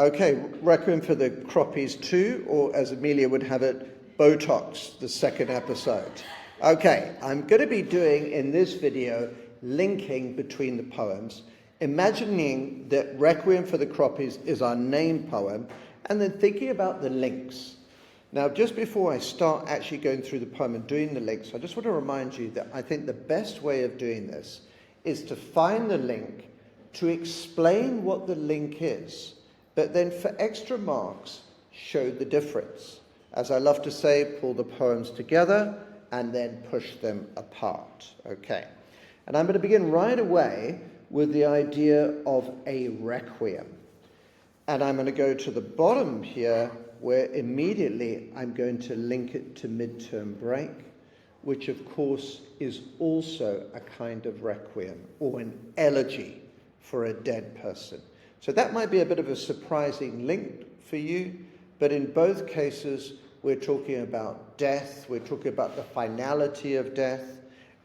Okay, Requiem for the Croppies 2, or as Amelia would have it, Botox, the second episode. Okay, I'm going to be doing in this video linking between the poems, imagining that Requiem for the Croppies is our name poem, and then thinking about the links. Now, just before I start actually going through the poem and doing the links, I just want to remind you that I think the best way of doing this is to find the link, to explain what the link is, but then for extra marks, show the difference. As I love to say, pull the poems together and then push them apart. Okay. And I'm going to begin right away with the idea of a requiem. And I'm going to go to the bottom here, where immediately I'm going to link it to midterm break, which of course is also a kind of requiem or an elegy for a dead person. So that might be a bit of a surprising link for you, but in both cases we're talking about death, we're talking about the finality of death.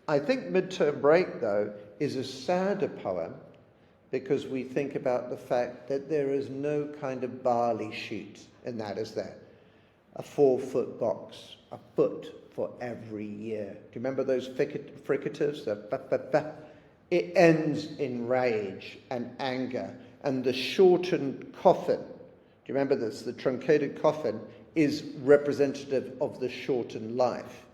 I think Midterm Break, though, is a sadder poem because we think about the fact that there is no kind of barley shoot in that, is there? A 4-foot box, a foot for every year. Do you remember those fricatives? It ends in rage and anger, and the shortened coffin, do you remember this? The truncated coffin is representative of the shortened life,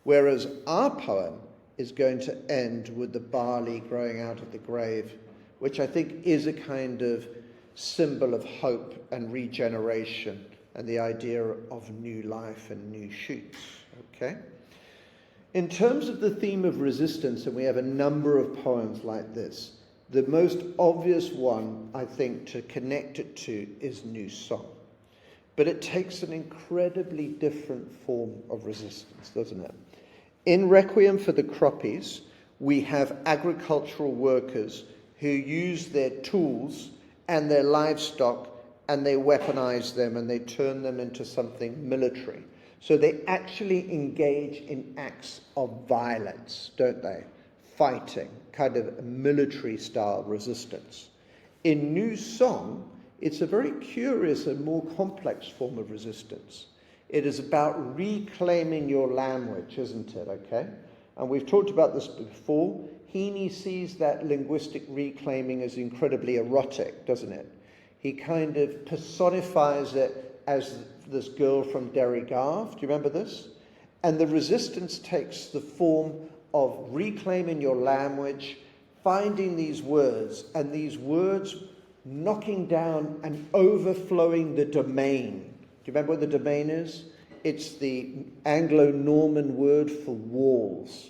whereas our poem is going to end with the barley growing out of the grave, which I think is a kind of symbol of hope and regeneration and the idea of new life and new shoots. Okay? In terms of the theme of resistance, and we have a number of poems like this, the most obvious one, I think, to connect it to is New Song. But it takes an incredibly different form of resistance, doesn't it? In Requiem for the Croppies, we have agricultural workers who use their tools and their livestock and they weaponize them and they turn them into something military. So they actually engage in acts of violence, don't they? Fighting, kind of military-style resistance. In New Song, it's a very curious and more complex form of resistance. It is about reclaiming your language, isn't it, okay? And we've talked about this before. Heaney sees that linguistic reclaiming as incredibly erotic, doesn't it? He kind of personifies it as this girl from Derry Garve. Do you remember this? And the resistance takes the form of reclaiming your language, finding these words, and these words knocking down and overflowing the domain. Do you remember what the domain is? It's the Anglo-Norman word for walls.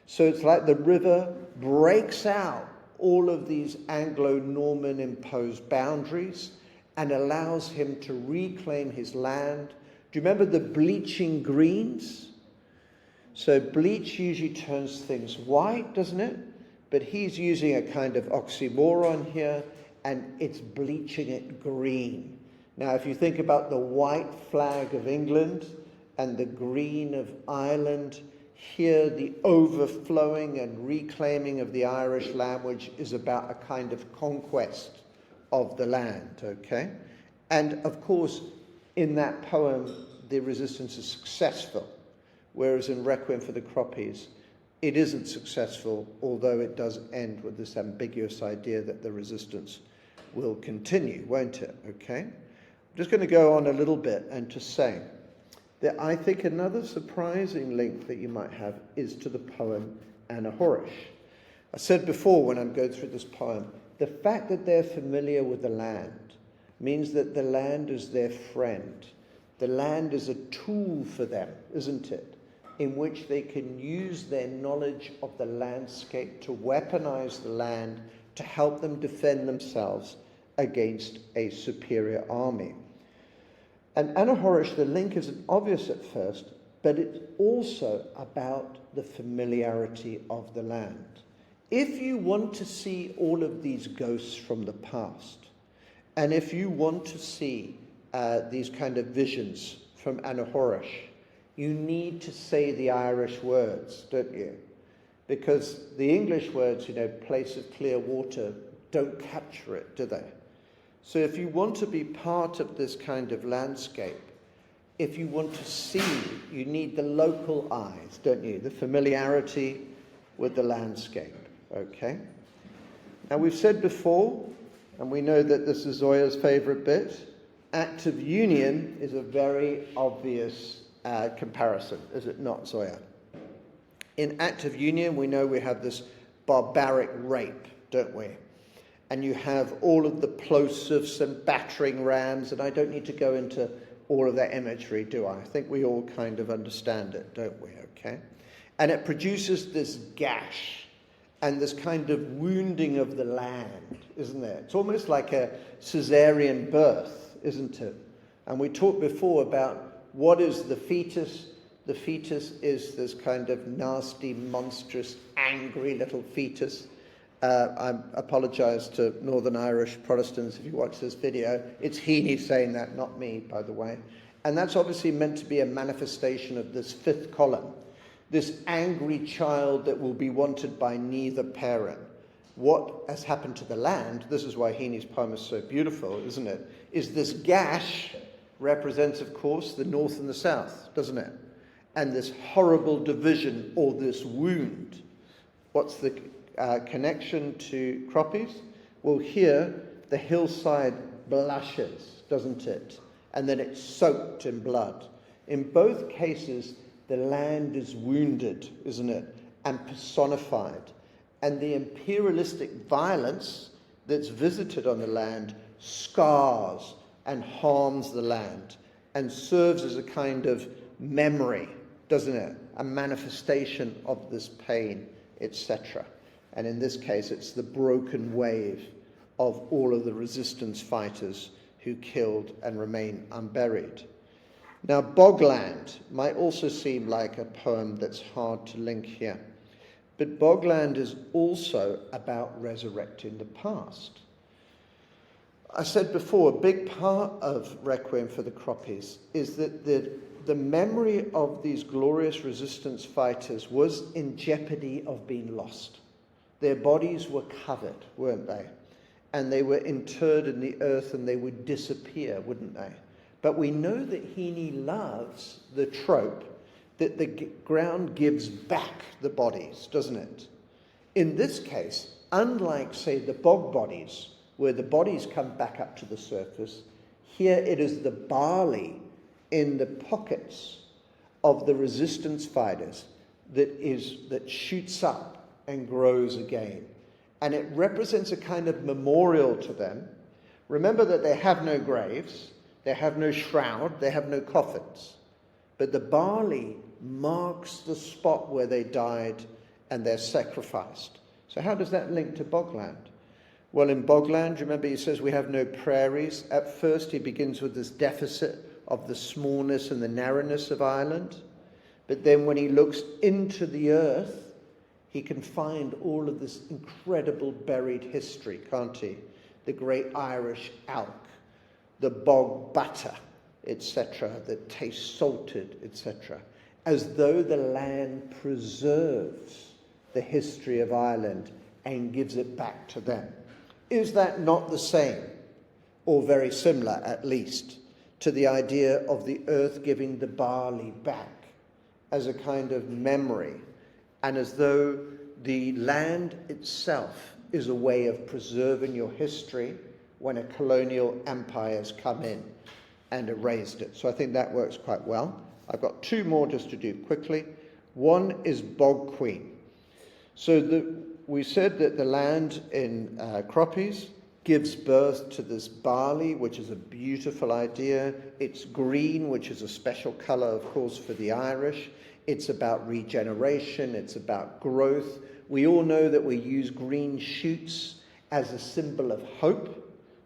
So it's like the river breaks out all of these Anglo-Norman imposed boundaries and allows him to reclaim his land. Do you remember the bleaching greens? So bleach usually turns things white, doesn't it? But he's using a kind of oxymoron here, and it's bleaching it green. Now, if you think about the white flag of England and the green of Ireland, here the overflowing and reclaiming of the Irish language is about a kind of conquest of the land, okay? And of course, in that poem, the resistance is successful, whereas in Requiem for the Croppies, it isn't successful, although it does end with this ambiguous idea that the resistance will continue, won't it, okay? I'm just going to go on a little bit and to say that I think another surprising link that you might have is to the poem Anahorish. I said before when I'm going through this poem, the fact that they're familiar with the land means that the land is their friend. The land is a tool for them, isn't it? In which they can use their knowledge of the landscape to weaponize the land to help them defend themselves against a superior army. And Anahorish, the link isn't obvious at first, but it's also about the familiarity of the land. If you want to see all of these ghosts from the past, and if you want to see these kind of visions from Anahorish, you need to say the Irish words, don't you? Because the English words, place of clear water, don't capture it, do they? So if you want to be part of this kind of landscape, if you want to see, you need the local eyes, don't you? The familiarity with the landscape, okay? Now we've said before, and we know that this is Zoya's favourite bit, act of union is a very obvious comparison, is it not, Zoya? In act of union, we know we have this barbaric rape, don't we? And you have all of the plosives and battering rams, and I don't need to go into all of that imagery, do I? I think we all kind of understand it, don't we, okay? And it produces this gash and this kind of wounding of the land, isn't it? It's almost like a caesarean birth, isn't it? And we talked before about what is the fetus. The fetus is this kind of nasty, monstrous, angry little fetus. I apologise to Northern Irish Protestants if you watch this video. It's Heaney saying that, not me, by the way. And that's obviously meant to be a manifestation of this fifth column, this angry child that will be wanted by neither parent. What has happened to the land, this is why Heaney's poem is so beautiful, isn't it, is this gash represents, of course, the north and the south, doesn't it? And this horrible division or this wound. What's the connection to Croppies? Well, here the hillside blushes, doesn't it? And then it's soaked in blood. In both cases, the land is wounded, isn't it? And personified. And the imperialistic violence that's visited on the land scars and harms the land and serves as a kind of memory, doesn't it? A manifestation of this pain, etc. And in this case, it's the broken wave of all of the resistance fighters who killed and remain unburied. Now, Bogland might also seem like a poem that's hard to link here. But Bogland is also about resurrecting the past. I said before, a big part of Requiem for the Croppies is that the memory of these glorious resistance fighters was in jeopardy of being lost. Their bodies were covered, weren't they? And they were interred in the earth and they would disappear, wouldn't they? But we know that Heaney loves the trope that the ground gives back the bodies, doesn't it? In this case, unlike, say, the bog bodies, where the bodies come back up to the surface, here it is the barley in the pockets of the resistance fighters that shoots up and grows again. And it represents a kind of memorial to them. Remember that they have no graves, they have no shroud, they have no coffins. But the barley marks the spot where they died and they're sacrificed. So how does that link to Bogland? Well, in Bogland, remember he says we have no prairies. At first he begins with this deficit of the smallness and the narrowness of Ireland. But then when he looks into the earth, he can find all of this incredible buried history, can't he? The great Irish elk, the bog butter, etc., that tastes salted, etc., as though the land preserves the history of Ireland and gives it back to them. Is that not the same, or very similar at least, to the idea of the earth giving the barley back as a kind of memory, and as though the land itself is a way of preserving your history when a colonial empire has come in and erased it? So I think that works quite well. I've got two more just to do quickly. One is Bog Queen. So we said that the land in Croppies gives birth to this barley, which is a beautiful idea. It's green, which is a special colour, of course, for the Irish. It's about regeneration. It's about growth. We all know that we use green shoots as a symbol of hope.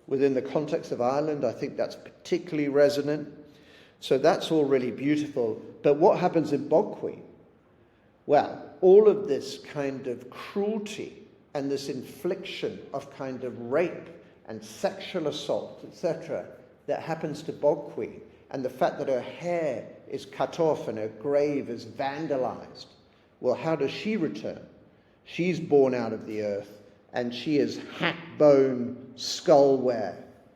Within the context of Ireland, I think that's particularly resonant. So that's all really beautiful. But what happens in Bog Queen? Well, all of this kind of cruelty and this infliction of kind of rape and sexual assault, etc., that happens to Bog Queen, and the fact that her hair is cut off and her grave is vandalized. Well, how does she return? She's born out of the earth, and she is hack bone skullware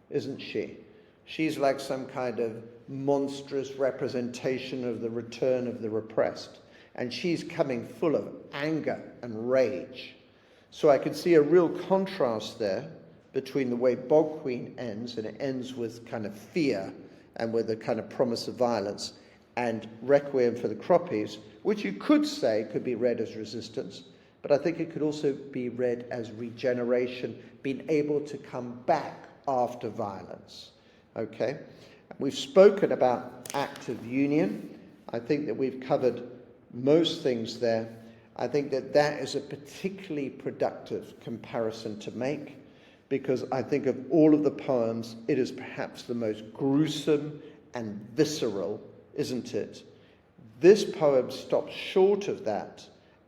isn't she? She's like some kind of monstrous representation of the return of the repressed. And she's coming full of anger and rage. So I could see a real contrast there between the way Bog Queen ends, and it ends with kind of fear and with a kind of promise of violence, and Requiem for the Croppies, which you could say could be read as resistance, but I think it could also be read as regeneration, being able to come back after violence. Okay? We've spoken about active union. I think that we've covered most things there. I think that that is a particularly productive comparison to make, because I think of all of the poems, it is perhaps the most gruesome and visceral, isn't it? This poem stops short of that,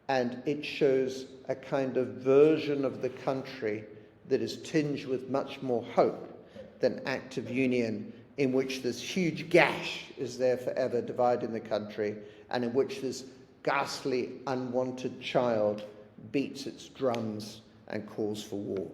and it shows a kind of version of the country that is tinged with much more hope than active union, in which this huge gash is there forever dividing the country, and in which this ghastly, unwanted child beats its drums and calls for war.